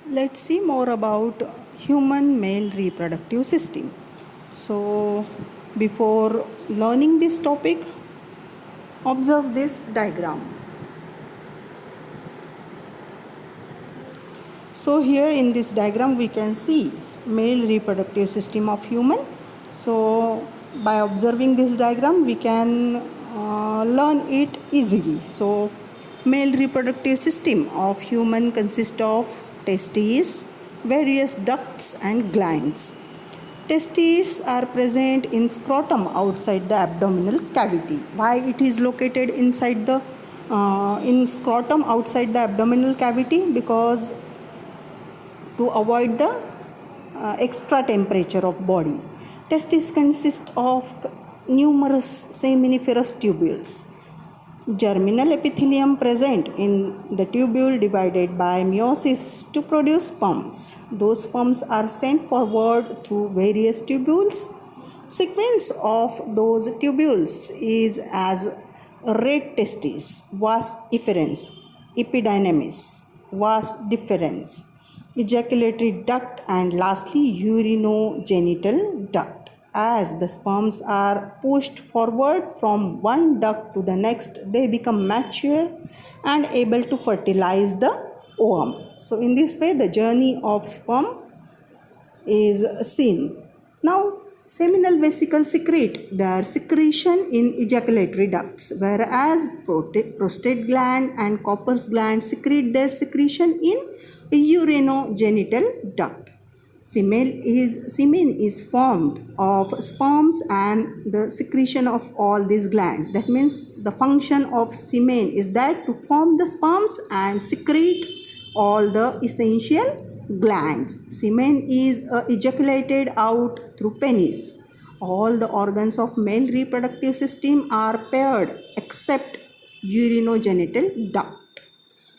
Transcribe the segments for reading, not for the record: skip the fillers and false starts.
Let's see more about human male reproductive system. So, before learning this topic, observe this diagram. So, here in this diagram we can see male reproductive system of human. So, by observing this diagram we can learn it easily. So, male reproductive system of human consists of testes, various ducts and glands. Testes are present in scrotum outside the abdominal cavity. Why it is located inside the in scrotum outside the abdominal cavity? Because to avoid the extra temperature of body. Testes consist of numerous seminiferous tubules. Germinal epithelium present in the tubule divided by meiosis to produce sperms. Those sperms are sent forward through various tubules. Sequence of those tubules is as red testis, vas efferens, epididymis, vas deferens, ejaculatory duct, and lastly urinogenital duct. As the sperms are pushed forward from one duct to the next, they become mature and able to fertilize the ovum. So, in this way, the journey of sperm is seen. Now, seminal vesicles secrete their secretion in ejaculatory ducts, whereas prostate gland and Cowper's gland secrete their secretion in urinogenital duct. Semen is formed of sperms and the secretion of all these glands. That means the function of semen is that to form the sperms and secrete all the essential glands. Semen is ejaculated out through penis. All the organs of male reproductive system are paired except urinogenital duct.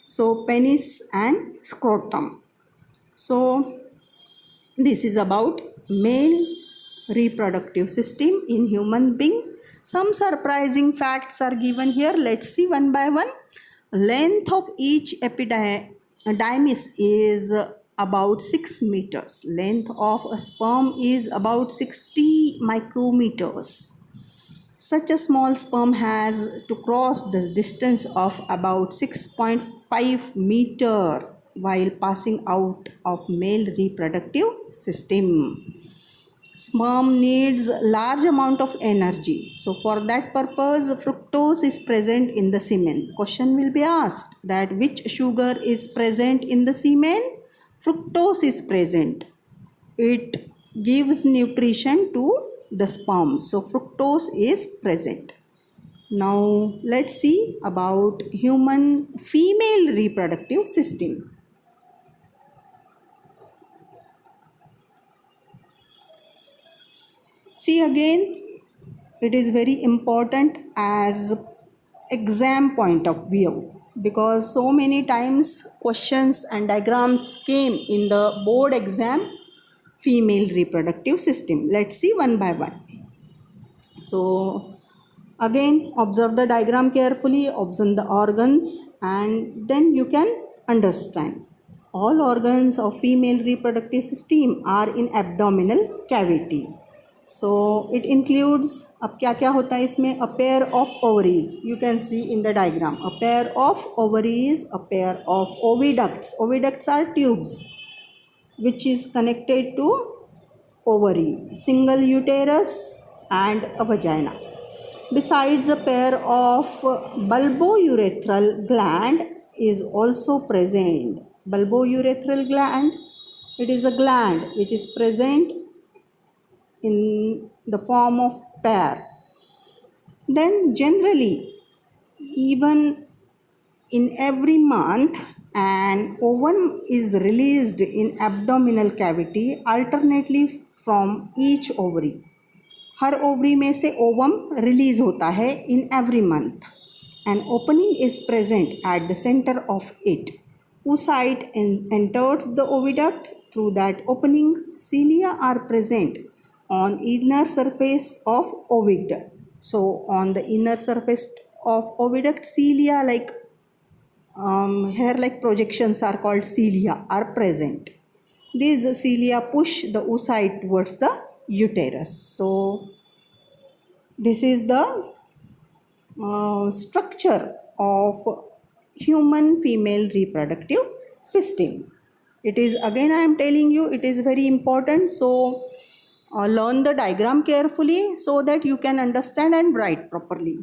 So penis and scrotum. So this is about male reproductive system in human being. Some surprising facts are given here. Let's see one by one. Length of each epididymis is about 6 meters. Length of a sperm is about 60 micrometers. Such a small sperm has to cross the distance of about 6.5 meter while passing out of male reproductive system. Sperm needs large amount of energy. So for that purpose, fructose is present in the semen. Question will be asked that which sugar is present in the semen? Fructose is present. It gives nutrition to the sperm. So fructose is present. Now let's see about human female reproductive system. See again, it is very important as exam point of view because so many times questions and diagrams came in the board exam female reproductive system. Let's see one by one. So again observe the diagram carefully, observe the organs and then you can understand. All organs of female reproductive system are in abdominal cavity. So it includes, अब क्या क्या होता है इसमें, a pair of ovaries. You can see in the diagram, a pair of ovaries, a pair of oviducts. Oviducts are tubes which is connected to ovary, single uterus and a vagina. Besides, a pair of bulbourethral gland is also present. Bulbourethral gland, it is a gland which is present in the form of pair. Then generally, even in every month, an ovum is released in abdominal cavity alternately from each ovary. Her ovary में से ovum release होता है in every month. An opening is present at the center of it. Oocyte enters the oviduct. Through that opening, cilia are present on inner surface of oviduct. So on the inner surface of oviduct, cilia like hair like projections are called cilia are present. These cilia push the oocyte towards the uterus. So this is the structure of human female reproductive system. It is, again I am telling you, it is very important. So learn the diagram carefully so that you can understand and write properly.